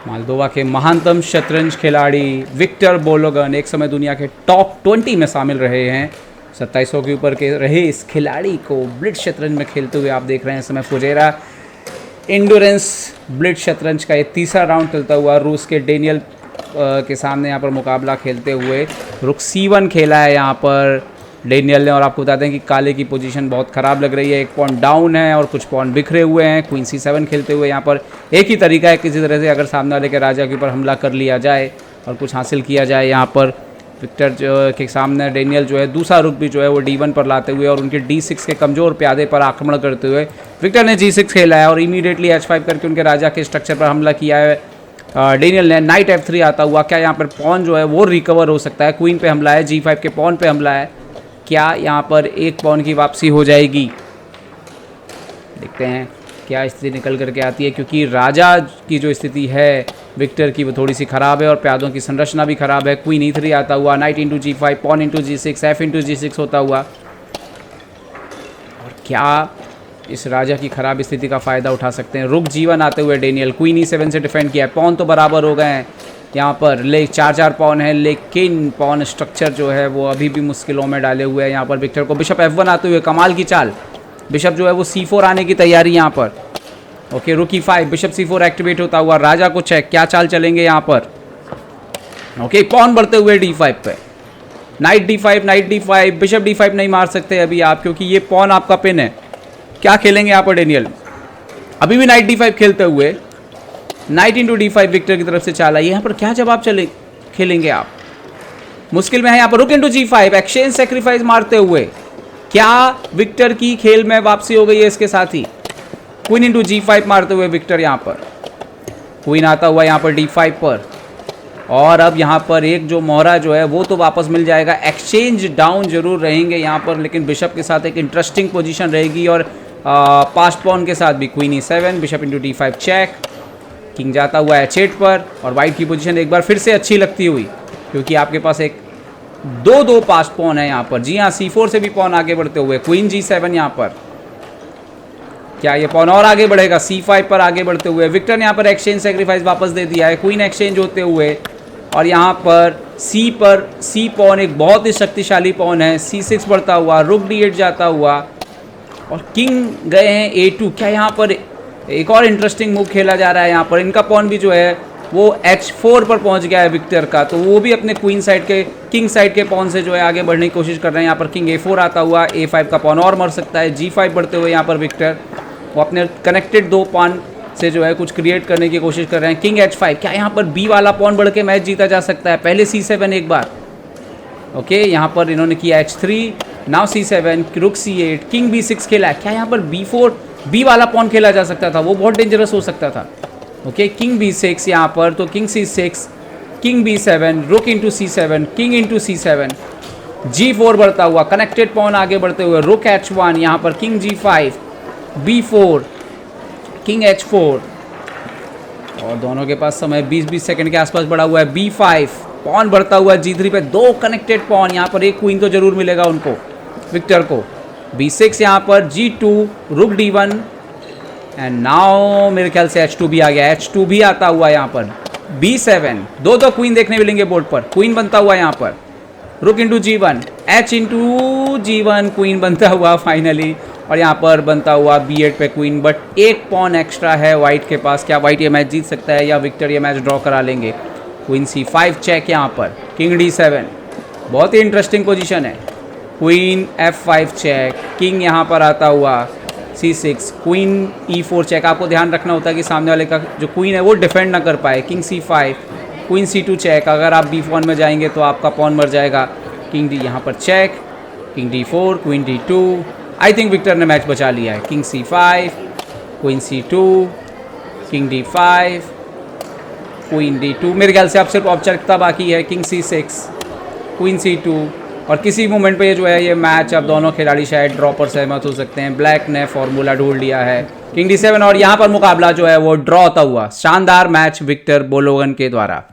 Moldova के महानतम शतरंज खिलाड़ी विक्टर बोलोगन एक समय दुनिया के टॉप 20 में शामिल रहे हैं। 2700 के ऊपर के रहे इस खिलाड़ी को ब्लिट्ज शतरंज में खेलते हुए आप देख रहे हैं इस समय फुजेरा इंडोरेंस ब्लिट्ज शतरंज का ये तीसरा राउंड चलता हुआ रूस के डेनियल के सामने यहाँ पर मुकाबला खेलते हुए रुक C1 खेला है यहाँ पर डेनियल ने। और आपको बता दें कि काले की पोजीशन बहुत ख़राब लग रही है, एक पॉन डाउन है और कुछ पॉन बिखरे हुए हैं। क्वीन C7 खेलते हुए यहाँ पर एक ही तरीका है, किसी तरह से अगर सामने वाले के राजा के ऊपर हमला कर लिया जाए और कुछ हासिल किया जाए। यहाँ पर विक्टर जो के सामने डेनियल जो है दूसरा रुक भी जो है वो D1 पर लाते हुए और उनके D6 के कमज़ोर प्यादे पर आक्रमण करते हुए विक्टर ने G6 खेला है और इमीडिएटली H5 करके उनके राजा के स्ट्रक्चर पर हमला किया है डेनियल ने। नाइट F3 आता हुआ, क्या यहाँ पर पॉन जो है वो रिकवर हो सकता है? क्वीन पे हमला है, G5 के पॉन पे हमला है, क्या यहाँ पर एक पॉन की वापसी हो जाएगी? देखते हैं क्या स्थिति निकल करके आती है, क्योंकि राजा की जो स्थिति है विक्टर की वो थोड़ी सी ख़राब है और प्यादों की संरचना भी ख़राब है। क्वीन E3 आता हुआ, knight into G5, pawn into G6, F into G6 होता हुआ। और क्या इस राजा की ख़राब स्थिति का फ़ायदा उठा सकते हैं? रुक G1 आते हुए डेनियल, क्वीन E7 से डिफेंड किया है, पॉन तो बराबर हो गए हैं यहाँ पर, ले 4-4 पॉन है, लेकिन पॉन स्ट्रक्चर जो है वो अभी भी मुश्किलों में डाले हुए हैं यहाँ पर विक्टर को। बिशप F1 आते हुए, कमाल की चाल, बिशप जो है वो C4 आने की तैयारी यहाँ पर। ओके, रुक E5, बिशप C4 एक्टिवेट होता हुआ, राजा को चेक, क्या चाल चलेंगे यहाँ पर? ओके, पॉन बढ़ते हुए D5 पे, night D5, night D5, bishop D5 नहीं मार सकते अभी आप, क्योंकि ये पॉन आपका पिन है। क्या खेलेंगे यहाँ पर डेनियल? अभी भी नाइट D5 खेलते हुए, नाइट इंटू D5 विक्टर की तरफ से चाल आई। यहाँ पर क्या जवाब खेलेंगे आप? मुश्किल में है यहाँ पर। रुक इंटू G5, एक्सचेंज सेक्रीफाइस मारते हुए, क्या विक्टर की खेल में वापसी हो गई है इसके साथ ही? क्वीन इंटू G5 मारते हुए विक्टर यहाँ पर, क्वीन आता हुआ यहाँ पर D5 पर, और अब यहाँ पर एक जो मोहरा जो है वो तो वापस मिल जाएगा। एक्सचेंज डाउन जरूर रहेंगे यहाँ पर, लेकिन बिशप के साथ एक इंटरेस्टिंग पोजीशन रहेगी और पास्ट पॉन के साथ भी। Queen E7, bishop into D5 check, king जाता हुआ H8 पर, और वाइट की पोजीशन एक बार फिर से अच्छी लगती हुई, क्योंकि आपके पास एक 2-2 पास्ट पॉन है यहाँ पर। जी हाँ, C4 से भी पॉन आगे बढ़ते हुए, क्वीन G7 यहाँ पर, क्या ये पॉन और आगे बढ़ेगा? C5 पर आगे बढ़ते हुए विक्टर ने यहाँ पर एक्सचेंज सेक्रीफाइस वापस दे दिया है, क्वीन एक्सचेंज होते हुए, और यहाँ पर C पॉन एक बहुत ही शक्तिशाली पॉन है, C6 बढ़ता हुआ, रुक D8 जाता हुआ, और किंग गए हैं A2। क्या यहाँ पर एक और इंटरेस्टिंग मूव खेला जा रहा है? यहाँ पर इनका पॉन भी जो है वो H4 पर पहुँच गया है विक्टर का, तो वो भी अपने क्वीन साइड के, किंग साइड के पॉन से जो है आगे बढ़ने की कोशिश कर रहे हैं। यहाँ पर किंग A4 आता हुआ, A5 का पॉन और मर सकता है, G5 बढ़ते हुए यहाँ पर विक्टर वो अपने कनेक्टेड 2 पॉन से जो है कुछ क्रिएट करने की कोशिश कर रहे हैं। किंग H5, क्या यहाँ पर B वाला पॉन बढ़ के मैच जीता जा सकता है? पहले C7 एक बार, ओके, यहाँ पर इन्होंने किया H3, नाउ C7, रुक C8, किंग B6 खेला है, क्या यहाँ पर B4 B वाला पॉन खेला जा सकता था? वो बहुत डेंजरस हो सकता था। ओके, किंग B6 यहाँ पर, तो किंग C6, किंग B7, रुक into C7, king into C7, G4 बढ़ता हुआ, कनेक्टेड पॉन आगे बढ़ते हुए, रुक H1 यहाँ पर, king G5, B4, king H4, और दोनों के पास समय 20-20 सेकंड के आसपास बढ़ा हुआ है। B5, पॉन बढ़ता हुआ G3 पे, 2 कनेक्टेड पॉन, यहाँ पर एक क्वीन तो जरूर मिलेगा उनको विक्टर को। B6 यहाँ पर, G2, रुक D1, एंड नाउ मेरे ख्याल से H2 भी आ गया, H2 भी आता हुआ यहाँ पर। B7, 2 क्वीन देखने मिलेंगे बोर्ड पर, क्वीन बनता हुआ यहाँ पर, रुक into G1, H into G1, queen बनता हुआ फाइनली, और यहाँ पर बनता हुआ B8 पे क्वीन, बट एक पॉन एक्स्ट्रा है वाइट के पास। क्या वाइट ये मैच जीत सकता है या विक्टर ये मैच ड्रॉ करा लेंगे? क्वीन C5 चेक यहाँ पर, किंग D7, बहुत ही इंटरेस्टिंग पोजीशन है, क्वीन F5 चेक, किंग यहाँ पर आता हुआ C6, क्वीन E4 चेक। आपको ध्यान रखना होता है कि सामने वाले का जो क्वीन है वो डिफेंड ना कर पाए। King C5, queen C2 check, अगर आप B1 में जाएंगे तो आपका पॉन मर जाएगा। किंग D यहाँ पर check, king D4, queen D2, I think Victor ने मैच बचा लिया है। King C5, queen C2, king D5, queen D2, मेरे ख्याल से अब सिर्फ औपचारिकता बाकी है। किंग C6, क्वीन C2, और किसी मोमेंट पे जो है ये मैच अब दोनों खिलाड़ी शायद ड्रॉ पर सहमत हो सकते हैं। ब्लैक ने फॉर्मूला ढूंढ लिया है, किंग D7, और यहाँ पर मुकाबला जो है वो ड्रॉ होता हुआ। शानदार मैच विक्टर बोलोगन के द्वारा।